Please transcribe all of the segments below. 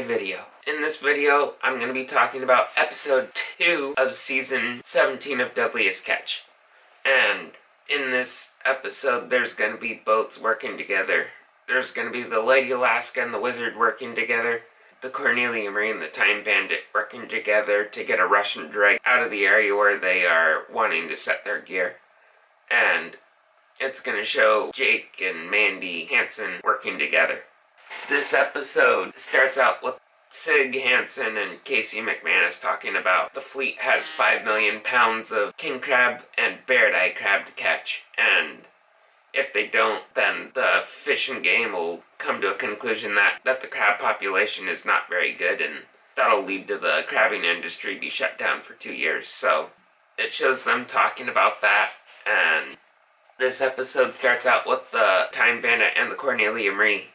my video. In this video, I'm going to be talking about episode 2 of season 17 of Deadliest Catch. And in this episode, there's going to be boats working together. There's going to be the Lady Alaska and the Wizard working together, the Cornelia Marie and the Time Bandit working together to get a Russian drag out of the area where they are wanting to set their gear. And it's going to show Jake and Mandy Hansen working together. This episode starts out with Sig Hansen and Casey McManus talking about the fleet has 5 million pounds of king crab and Bairdi crab to catch, and if they don't, then the fish and game will come to a conclusion that the crab population is not very good, and that'll lead to the crabbing industry be shut down for 2 years. So it shows them talking about that, and this episode starts out with the Time Bandit and the Cornelia Marie.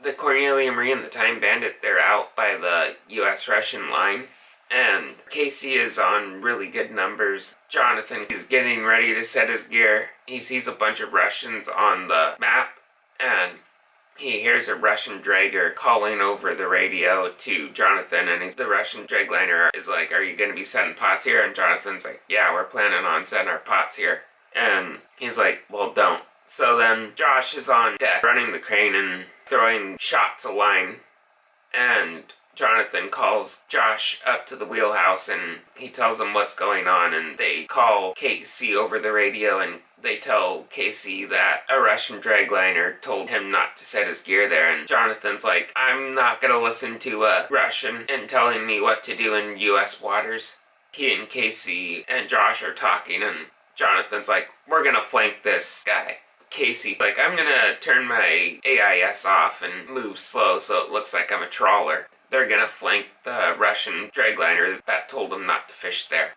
The Cornelia Marie and the Time Bandit, they're out by the US-Russian line, and Casey is on really good numbers. Jonathan is getting ready to set his gear. He sees a bunch of Russians on the map, and he hears a Russian dragger calling over the radio to Jonathan, and the Russian dragliner is like, "Are you going to be setting pots here?" And Jonathan's like, "Yeah, we're planning on setting our pots here." And he's like, "Well, don't." So then Josh is on deck running the crane and throwing shots of line, and Jonathan calls Josh up to the wheelhouse and he tells him what's going on, and they call Casey over the radio and they tell Casey that a Russian dragliner told him not to set his gear there, and Jonathan's like, "I'm not gonna listen to a Russian and telling me what to do in US waters." He and Casey and Josh are talking, and Jonathan's like, "We're gonna flank this guy." Casey, like, "I'm gonna turn my AIS off and move slow so it looks like I'm a trawler." They're gonna flank the Russian dragliner that told them not to fish there.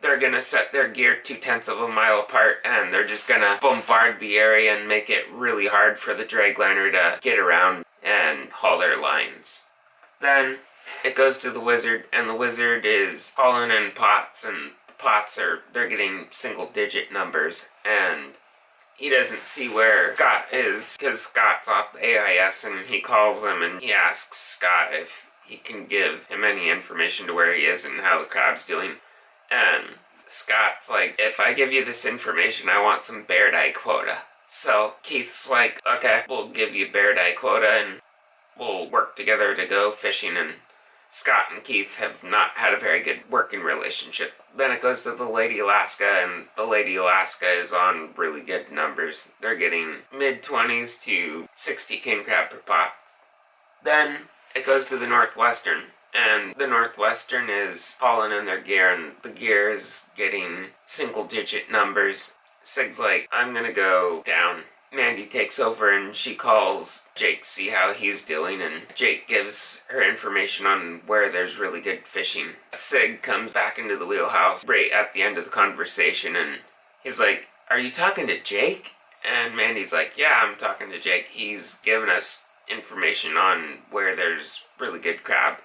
They're gonna set their gear 0.2 of a mile apart, and they're just gonna bombard the area and make it really hard for the dragliner to get around and haul their lines. Then it goes to the Wizard, and the Wizard is hauling in pots, and the pots they're getting single-digit numbers, and he doesn't see where Scott is, because Scott's off the AIS, and he calls him and he asks Scott if he can give him any information to where he is and how the crab's doing. And Scott's like, "If I give you this information, I want some Bairdi quota." So Keith's like, "Okay, we'll give you Bairdi quota and we'll work together to go fishing." And Scott and Keith have not had a very good working relationship. Then it goes to the Lady Alaska, and the Lady Alaska is on really good numbers. They're getting mid-20s to 60 king crab per pot. Then it goes to the Northwestern, and the Northwestern is hauling in their gear, and the gear is getting single-digit numbers. Sig's like, "I'm gonna go down." Mandy takes over and she calls Jake to see how he's doing, and Jake gives her information on where there's really good fishing. Sig comes back into the wheelhouse right at the end of the conversation, and he's like, "Are you talking to Jake?" And Mandy's like, "Yeah, I'm talking to Jake. He's given us information on where there's really good crab."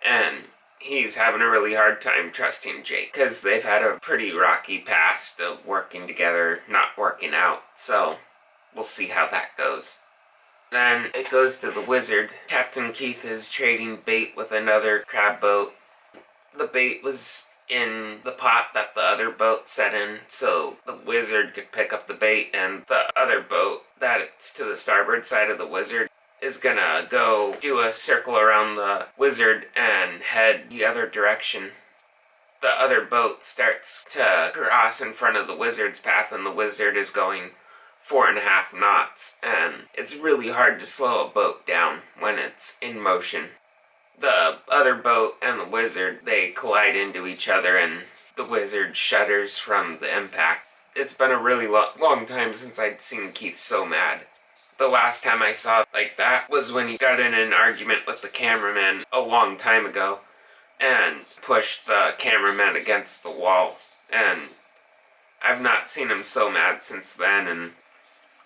And he's having a really hard time trusting Jake, because they've had a pretty rocky past of working together, not working out, so we'll see how that goes. Then it goes to the Wizard. Captain Keith is trading bait with another crab boat. The bait was in the pot that the other boat set in, so the Wizard could pick up the bait, and the other boat that's to the starboard side of the Wizard is gonna go do a circle around the Wizard and head the other direction. The other boat starts to cross in front of the Wizard's path, and the Wizard is going 4.5 knots, and it's really hard to slow a boat down when it's in motion. The other boat and the Wizard, they collide into each other, and the Wizard shudders from the impact. It's been a really long time since I'd seen Keith so mad. The last time I saw it like that was when he got in an argument with the cameraman a long time ago and pushed the cameraman against the wall, and I've not seen him so mad since then. And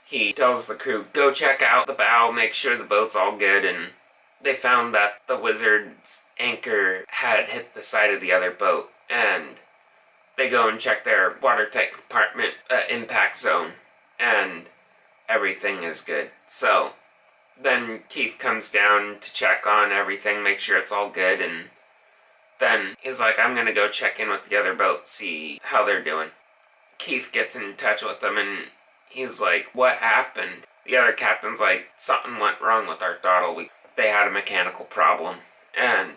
he tells the crew, "Go check out the bow, make sure the boat's all good," and they found that the Wizard's anchor had hit the side of the other boat, and they go and check their watertight compartment impact zone, and everything is good. So then Keith comes down to check on everything, make sure it's all good, and then he's like, I'm gonna go check in with the other boat, see how they're doing. Keith gets in touch with them, and he's like, what happened? The other captain's like, something went wrong with our throttle. They had a mechanical problem. And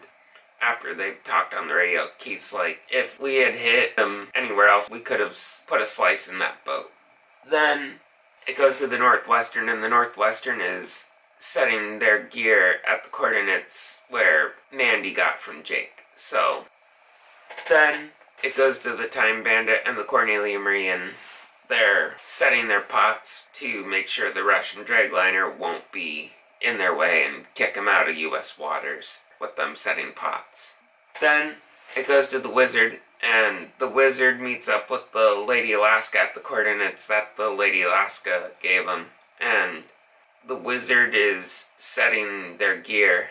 after they talked on the radio, Keith's like, if we had hit them anywhere else, we could have put a slice in that boat. Then it goes to the Northwestern, and the Northwestern is setting their gear at the coordinates where Mandy got from Jake. So then it goes to the Time Bandit and the Cornelia Marie, and they're setting their pots to make sure the Russian dragliner won't be in their way and kick them out of U.S. waters with them setting pots. Then it goes to the Wizard, and the Wizard meets up with the Lady Alaska at the coordinates that the Lady Alaska gave them, and the Wizard is setting their gear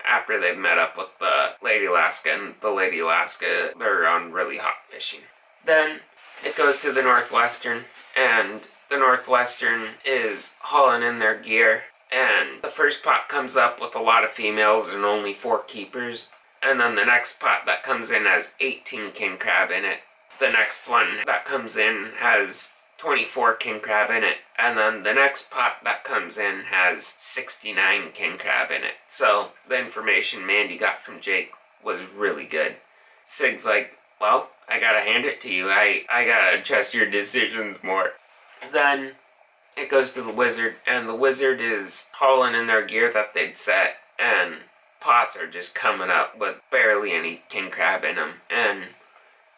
after they've met up with the Lady Alaska, and the Lady Alaska, they're on really hot fishing. Then it goes to the Northwestern, and the Northwestern is hauling in their gear, and the first pot comes up with a lot of females and only 4 keepers, and then the next pot that comes in has 18 king crab in it. The next one that comes in has 24 king crab in it, and then the next pot that comes in has 69 king crab in it. So the information Mandy got from Jake was really good. Sig's like, well, I gotta hand it to you. I gotta trust your decisions more. Then it goes to the Wizard, and the Wizard is hauling in their gear that they'd set, and pots are just coming up with barely any king crab in them, and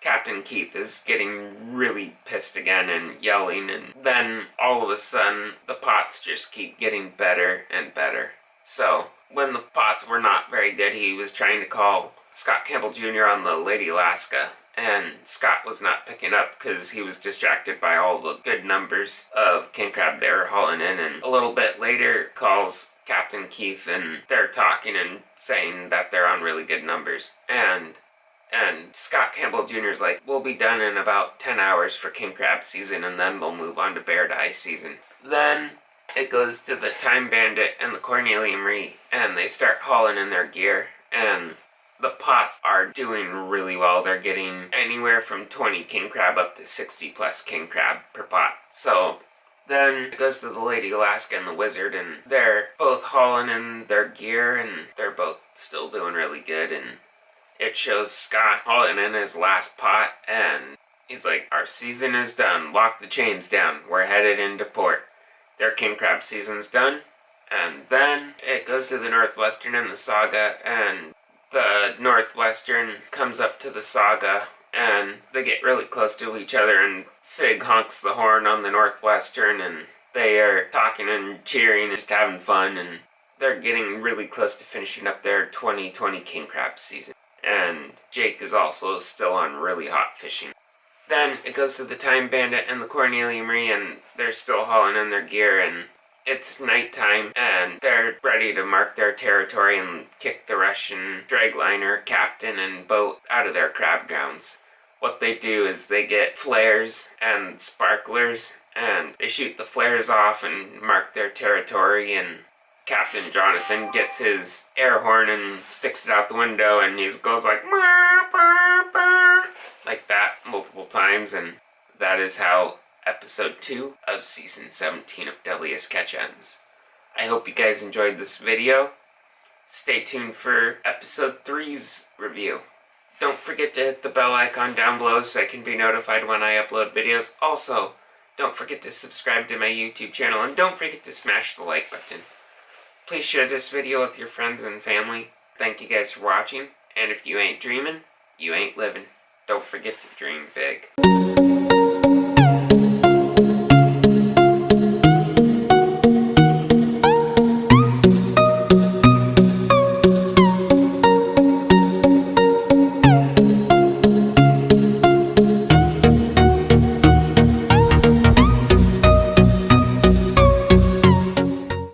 Captain Keith is getting really pissed again and yelling, and then all of a sudden the pots just keep getting better and better. So when the pots were not very good, he was trying to call Scott Campbell Jr. on the Lady Alaska, and Scott was not picking up because he was distracted by all the good numbers of king crab they were hauling in, and a little bit later calls Captain Keith, and they're talking and saying that they're on really good numbers, and Scott Campbell Jr. is like, we'll be done in about 10 hours for king crab season, and then we'll move on to Bairdi season. Then it goes to the Time Bandit and the Cornelia Marie, and they start hauling in their gear, and the pots are doing really well. They're getting anywhere from 20 king crab up to 60 plus king crab per pot. So then it goes to the Lady Alaska and the Wizard, and they're both hauling in their gear, and they're both still doing really good, and it shows Scott hauling in his last pot, and he's like, our season is done. Lock the chains down. We're headed into port. Their king crab season's done. And then it goes to the Northwestern and the Saga, and the Northwestern comes up to the Saga, and they get really close to each other, and Sig honks the horn on the Northwestern, and they are talking and cheering, just having fun, and they're getting really close to finishing up their 2020 king crab season. And Jake is also still on really hot fishing. Then it goes to the Time Bandit and the Cornelia Marie, and they're still hauling in their gear, and it's nighttime, and they're ready to mark their territory and kick the Russian dragliner, captain, and boat out of their crab grounds. What they do is they get flares and sparklers, and they shoot the flares off and mark their territory, and Captain Jonathan gets his air horn and sticks it out the window, and he goes like, like that multiple times, and that is how episode 2 of season 17 of Deadliest Catch ends. I hope you guys enjoyed this video. Stay tuned for episode 3's review. Don't forget to hit the bell icon down below so I can be notified when I upload videos. Also, don't forget to subscribe to my YouTube channel, and don't forget to smash the like button. Please share this video with your friends and family. Thank you guys for watching, and if you ain't dreaming, you ain't living. Don't forget to dream big.